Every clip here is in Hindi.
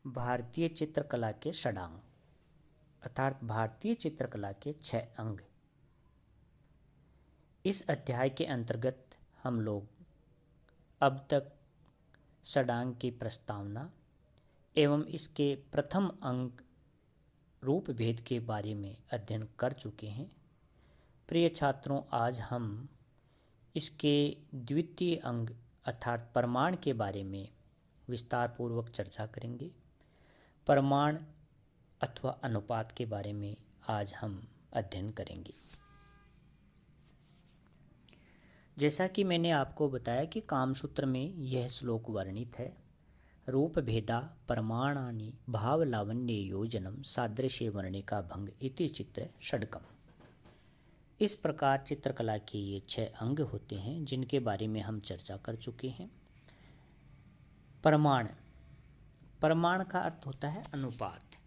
भारतीय चित्रकला के षडांग अर्थात भारतीय चित्रकला के 6 अंग। इस अध्याय के अंतर्गत हम लोग अब तक षडांग की प्रस्तावना एवं इसके प्रथम अंग रूप भेद के बारे में अध्ययन कर चुके हैं। प्रिय छात्रों, आज हम इसके द्वितीय अंग अर्थात प्रमाण के बारे में विस्तार पूर्वक चर्चा करेंगे। प्रमाण अथवा अनुपात के बारे में आज हम अध्ययन करेंगे। जैसा कि मैंने आपको बताया कि कामसूत्र में यह श्लोक वर्णित है, रूप भेदा प्रमाणानि भाव लावण्य योजनम सादृश्य वर्णिका भंग इति चित्र षडकम। इस प्रकार चित्रकला के ये 6 अंग होते हैं जिनके बारे में हम चर्चा कर चुके हैं। प्रमाण का अर्थ होता है अनुपात,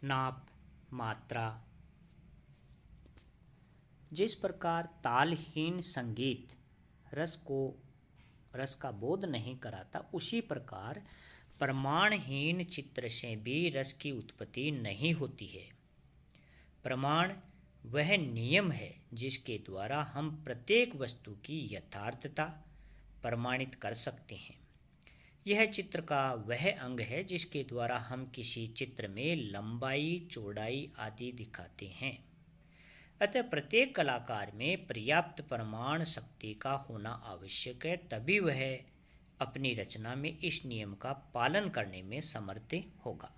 नाप, मात्रा। जिस प्रकार तालहीन संगीत रस का बोध नहीं कराता, उसी प्रकार प्रमाणहीन चित्र से भी रस की उत्पत्ति नहीं होती है। प्रमाण वह नियम है जिसके द्वारा हम प्रत्येक वस्तु की यथार्थता प्रमाणित कर सकते हैं। यह चित्र का वह अंग है जिसके द्वारा हम किसी चित्र में लंबाई, चौड़ाई आदि दिखाते हैं। अतः प्रत्येक कलाकार में पर्याप्त प्रमाण शक्ति का होना आवश्यक है, तभी वह अपनी रचना में इस नियम का पालन करने में समर्थ होगा।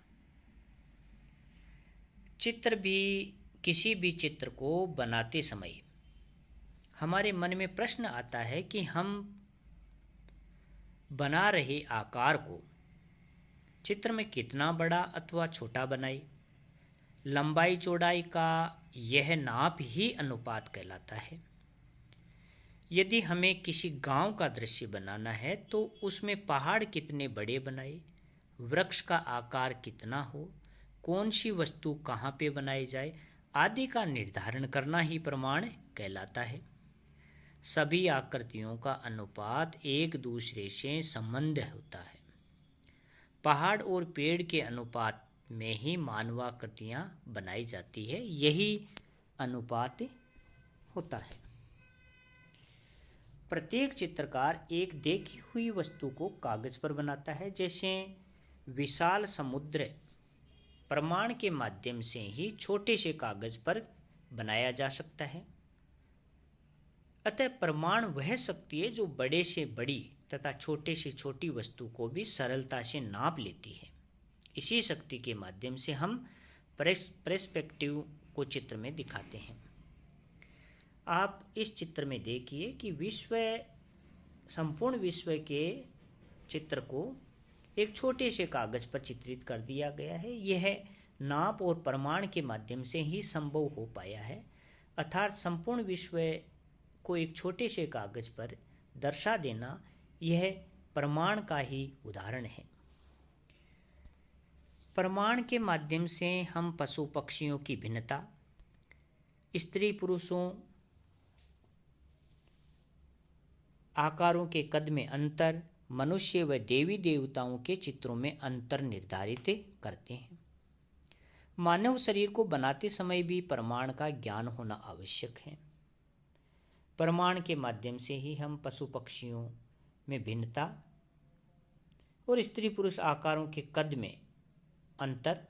किसी भी चित्र को बनाते समय हमारे मन में प्रश्न आता है कि हम बना रहे आकार को चित्र में कितना बड़ा अथवा छोटा बनाए। लंबाई चौड़ाई का यह नाप ही अनुपात कहलाता है। यदि हमें किसी गांव का दृश्य बनाना है तो उसमें पहाड़ कितने बड़े बनाए, वृक्ष का आकार कितना हो, कौन सी वस्तु कहाँ पे बनाई जाए आदि का निर्धारण करना ही प्रमाण कहलाता है। सभी आकृतियों का अनुपात एक दूसरे से संबंध होता है। पहाड़ और पेड़ के अनुपात में ही मानवाकृतियां बनाई जाती है, यही अनुपात होता है। प्रत्येक चित्रकार एक देखी हुई वस्तु को कागज पर बनाता है। जैसे विशाल समुद्र प्रमाण के माध्यम से ही छोटे से कागज पर बनाया जा सकता है। अतः प्रमाण वह शक्ति है जो बड़े से बड़ी तथा छोटे से छोटी वस्तु को भी सरलता से नाप लेती है। इसी शक्ति के माध्यम से हम पर्सपेक्टिव को चित्र में दिखाते हैं। आप इस चित्र में देखिए कि संपूर्ण विश्व के चित्र को एक छोटे से कागज पर चित्रित कर दिया गया है। यह नाप और प्रमाण के माध्यम से ही संभव हो पाया है। अर्थात संपूर्ण विश्व को एक छोटे से कागज पर दर्शा देना यह प्रमाण का ही उदाहरण है। प्रमाण के माध्यम से हम पशु पक्षियों की भिन्नता, स्त्री पुरुषों, आकारों के कद में अंतर, मनुष्य व देवी देवताओं के चित्रों में अंतर निर्धारित करते हैं। मानव शरीर को बनाते समय भी प्रमाण का ज्ञान होना आवश्यक है। प्रमाण के माध्यम से ही हम पशु पक्षियों में भिन्नता और स्त्री पुरुष आकारों के कद में अंतर,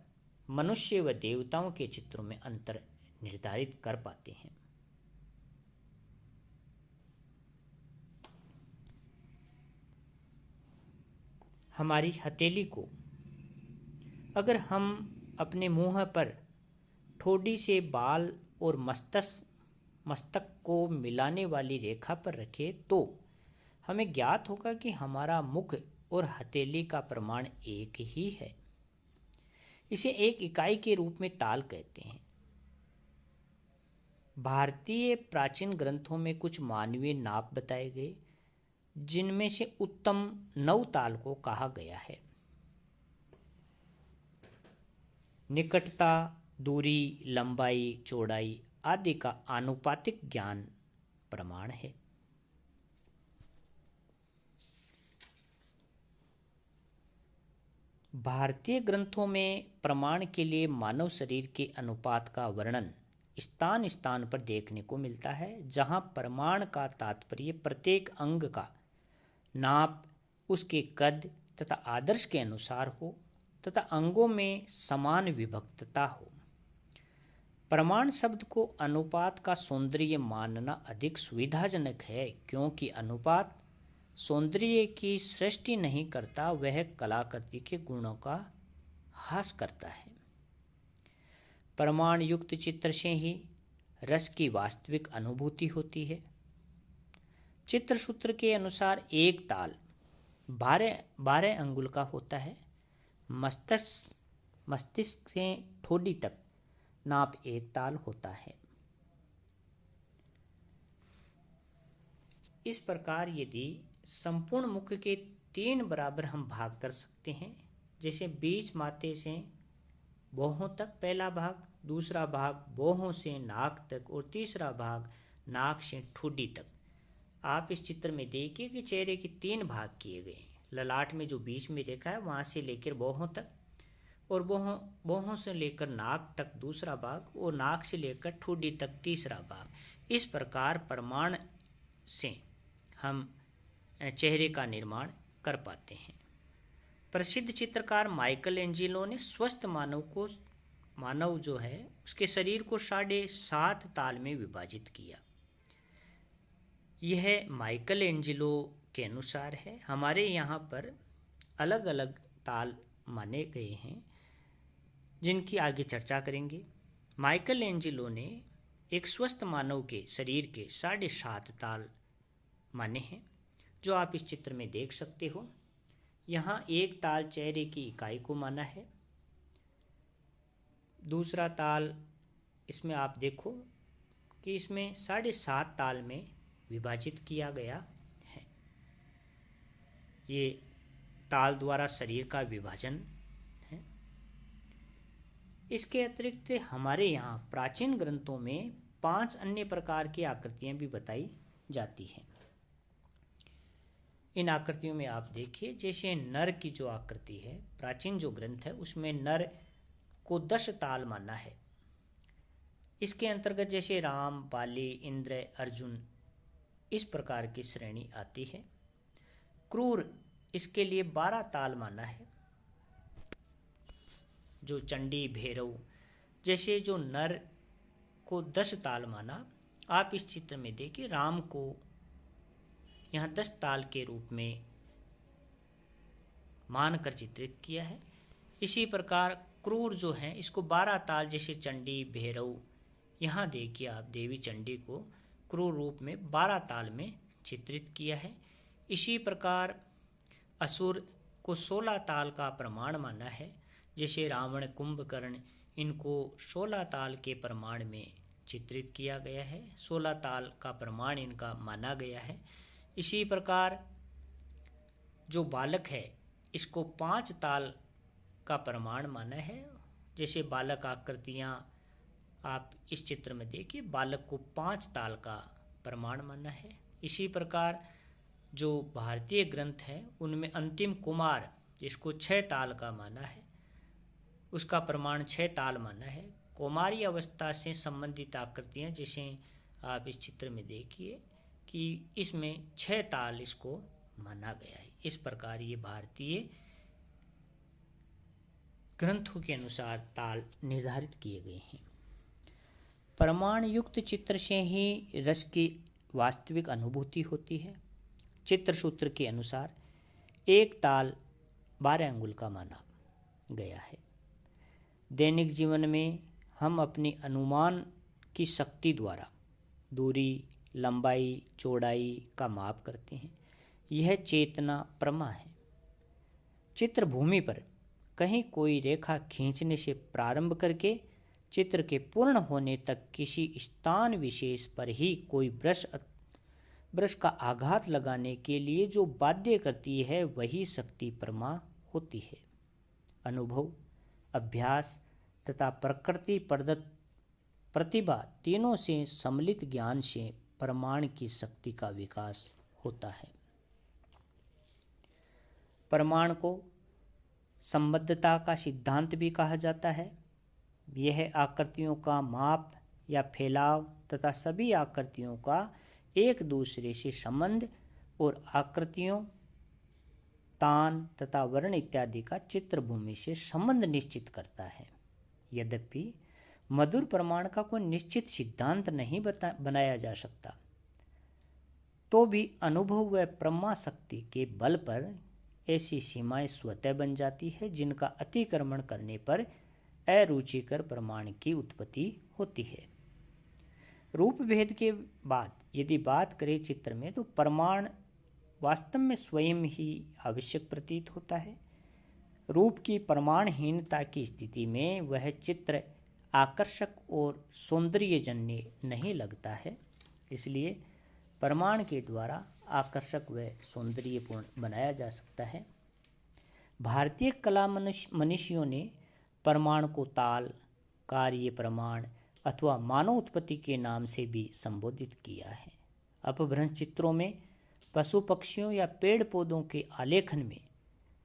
मनुष्य व देवताओं के चित्रों में अंतर निर्धारित कर पाते हैं। हमारी हथेली को अगर हम अपने मुंह पर ठोड़ी से बाल और मस्तक को मिलाने वाली रेखा पर रखें तो हमें ज्ञात होगा कि हमारा मुख और हथेली का प्रमाण एक ही है। इसे एक इकाई के रूप में ताल कहते हैं। भारतीय प्राचीन ग्रंथों में कुछ मानवीय नाप बताए गए, जिनमें से उत्तम 9 ताल को कहा गया है। निकटता, दूरी, लंबाई, चौड़ाई आदि का आनुपातिक ज्ञान प्रमाण है। भारतीय ग्रंथों में प्रमाण के लिए मानव शरीर के अनुपात का वर्णन स्थान स्थान पर देखने को मिलता है, जहाँ प्रमाण का तात्पर्य प्रत्येक अंग का नाप उसके कद तथा आदर्श के अनुसार हो तथा अंगों में समान विभक्तता हो। प्रमाण शब्द को अनुपात का सौंदर्य मानना अधिक सुविधाजनक है, क्योंकि अनुपात सौंदर्य की सृष्टि नहीं करता, वह कलाकृति के गुणों का ह्रास करता है। प्रमाण युक्त चित्र से ही रस की वास्तविक अनुभूति होती है। चित्र सूत्र के अनुसार एक ताल 12 अंगुल का होता है। मस्तिष्क से ठोड़ी तक नाप एक ताल होता है। इस प्रकार यदि संपूर्ण मुख के 3 बराबर हम भाग कर सकते हैं, जैसे बीच माथे से भौहों तक पहला भाग, दूसरा भाग भौहों से नाक तक और तीसरा भाग नाक से ठोड़ी तक। आप इस चित्र में देखिए कि चेहरे के 3 भाग किए गए हैं। ललाट में जो बीच में रेखा है वहाँ से लेकर भौहों तक, और भौहों से लेकर नाक तक दूसरा भाग, और नाक से लेकर ठोड़ी तक तीसरा भाग। इस प्रकार प्रमाण से हम चेहरे का निर्माण कर पाते हैं। प्रसिद्ध चित्रकार माइकल एंजेलो ने स्वस्थ मानव जो है उसके शरीर को 7.5 ताल में विभाजित किया। यह माइकल एंजेलो के अनुसार है। हमारे यहाँ पर अलग अलग ताल माने गए हैं, जिनकी आगे चर्चा करेंगे। माइकल एंजेलो ने एक स्वस्थ मानव के शरीर के 7.5 ताल माने हैं, जो आप इस चित्र में देख सकते हो। यहाँ एक ताल चेहरे की इकाई को माना है। दूसरा ताल इसमें आप देखो कि इसमें 7.5 ताल में विभाजित किया गया है। ये ताल द्वारा शरीर का विभाजन है। इसके अतिरिक्त हमारे यहाँ प्राचीन ग्रंथों में 5 अन्य प्रकार की आकृतियाँ भी बताई जाती हैं। इन आकृतियों में आप देखिए, जैसे नर की जो आकृति है, प्राचीन जो ग्रंथ है उसमें नर को 10 ताल माना है। इसके अंतर्गत जैसे राम, बाली, इंद्र, अर्जुन, इस प्रकार की श्रेणी आती है। क्रूर, इसके लिए 12 ताल माना है। जो चंडी, भैरव जैसे जो नर को 10 ताल माना। आप इस चित्र में देखिए, राम को यहाँ 10 ताल के रूप में मानकर चित्रित किया है। इसी प्रकार क्रूर जो है इसको 12 ताल, जैसे चंडी, भैरव, यहाँ देखिए आप देवी चंडी को क्रूर रूप में 12 ताल में चित्रित किया है। इसी प्रकार असुर को 16 ताल का प्रमाण माना है, जैसे रावण, कुंभकर्ण, इनको 16 ताल के प्रमाण में चित्रित किया गया है। 16 ताल का प्रमाण इनका माना गया है। इसी प्रकार जो बालक है इसको 5 ताल का प्रमाण माना है। जैसे बालक आकृतियाँ आप इस चित्र में देखिए, बालक को 5 ताल का प्रमाण माना है। इसी प्रकार जो भारतीय ग्रंथ हैं उनमें अंतिम कुमार, जिसको 6 ताल का माना है, उसका प्रमाण 6 ताल माना है। कौमारी अवस्था से संबंधित आकृतियाँ जैसे आप इस चित्र में देखिए कि इसमें 6 ताल इसको माना गया है। इस प्रकार ये भारतीय ग्रंथों के अनुसार ताल निर्धारित किए गए हैं। प्रमाण युक्त चित्र से ही रस की वास्तविक अनुभूति होती है। चित्र सूत्र के अनुसार एक ताल 12 अंगुल का माना गया है। दैनिक जीवन में हम अपनी अनुमान की शक्ति द्वारा दूरी, लंबाई, चौड़ाई का माप करते हैं। यह चेतना प्रमा है। चित्र भूमि पर कहीं कोई रेखा खींचने से प्रारंभ करके चित्र के पूर्ण होने तक किसी स्थान विशेष पर ही कोई ब्रश का आघात लगाने के लिए जो बाध्य करती है, वही शक्ति प्रमा होती है। अनुभव, अभ्यास तथा प्रकृति प्रदत्त प्रतिभा तीनों से सम्मिलित ज्ञान से प्रमाण की शक्ति का विकास होता है। प्रमाण को संबद्धता का सिद्धांत भी कहा जाता है। यह आकृतियों का माप या फैलाव तथा सभी आकृतियों का एक दूसरे से संबंध और आकृतियों, तान तथा वर्ण इत्यादि का चित्रभूमि से संबंध निश्चित करता है। यद्यपि मधुर प्रमाण का कोई निश्चित सिद्धांत नहीं बनाया जा सकता, तो भी अनुभव व प्रमा शक्ति के बल पर ऐसी सीमाएं स्वतः बन जाती है जिनका अतिक्रमण करने पर अरुचिकर प्रमाण की उत्पत्ति होती है। रूप भेद के बाद यदि बात करें चित्र में, तो प्रमाण वास्तव में स्वयं ही आवश्यक प्रतीत होता है। रूप की प्रमाणहीनता की स्थिति में वह चित्र आकर्षक और सौंदर्यजन्य नहीं लगता है, इसलिए प्रमाण के द्वारा आकर्षक व सौंदर्यपूर्ण बनाया जा सकता है। भारतीय कला मनीषियों ने प्रमाण को ताल, कार्य प्रमाण अथवा मानव उत्पत्ति के नाम से भी संबोधित किया है। अपभ्रंश चित्रों में पशु पक्षियों या पेड़ पौधों के आलेखन में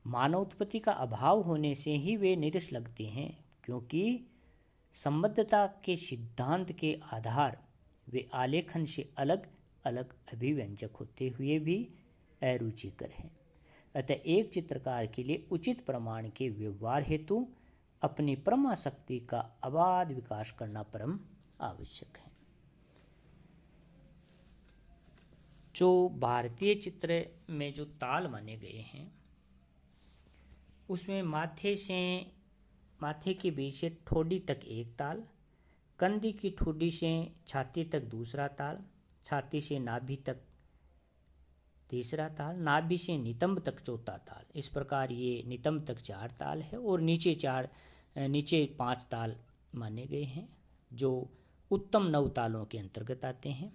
मानव उत्पत्ति का अभाव होने से ही वे निरस लगते हैं, क्योंकि संबद्धता के सिद्धांत के आधार वे आलेखन से अलग अलग अभिव्यंजक होते हुए भी अरुचिकर हैं। अतः एक चित्रकार के लिए उचित प्रमाण के व्यवहार हेतु अपनी प्रमा शक्ति का अबाध विकास करना परम आवश्यक है। जो भारतीय चित्र में जो ताल माने गए हैं, उसमें माथे के बीच से ठोड़ी तक एक ताल, कंधी की ठोड़ी से छाती तक दूसरा ताल, छाती से नाभि तक तीसरा ताल, नाभि से नितंब तक चौथा ताल। इस प्रकार ये नितंब तक 4 ताल है और नीचे 5 ताल माने गए हैं, जो उत्तम 9 तालों के अंतर्गत आते हैं।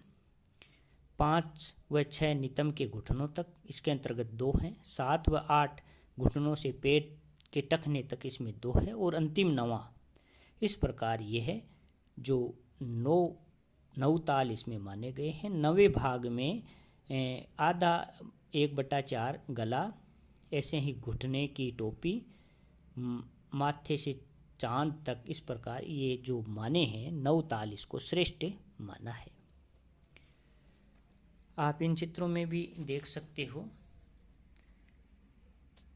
5 व 6 नितंब के घुटनों तक इसके अंतर्गत 2 हैं। 7 व 8 घुटनों से पेट के टखने तक इसमें 2 है और अंतिम 9वां। इस प्रकार यह है जो 9 ताल इसमें माने गए हैं। 9वें भाग में आधा 1/4 गला, ऐसे ही घुटने की टोपी, माथे से चांद तक, इस प्रकार ये जो माने हैं 9 ताल इसको श्रेष्ठ माना है। आप इन चित्रों में भी देख सकते हो,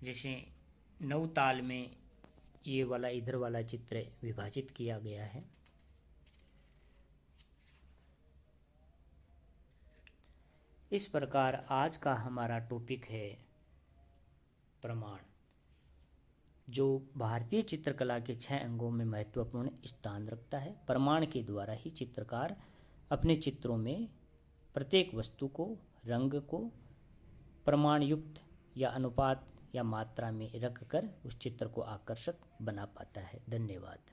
जैसे 9 ताल में ये वाला इधर वाला चित्र विभाजित किया गया है। इस प्रकार आज का हमारा टॉपिक है प्रमाण, जो भारतीय चित्रकला के 6 अंगों में महत्वपूर्ण स्थान रखता है। प्रमाण के द्वारा ही चित्रकार अपने चित्रों में प्रत्येक वस्तु को, रंग को प्रमाण युक्त या अनुपात या मात्रा में रखकर उस चित्र को आकर्षक बना पाता है। धन्यवाद।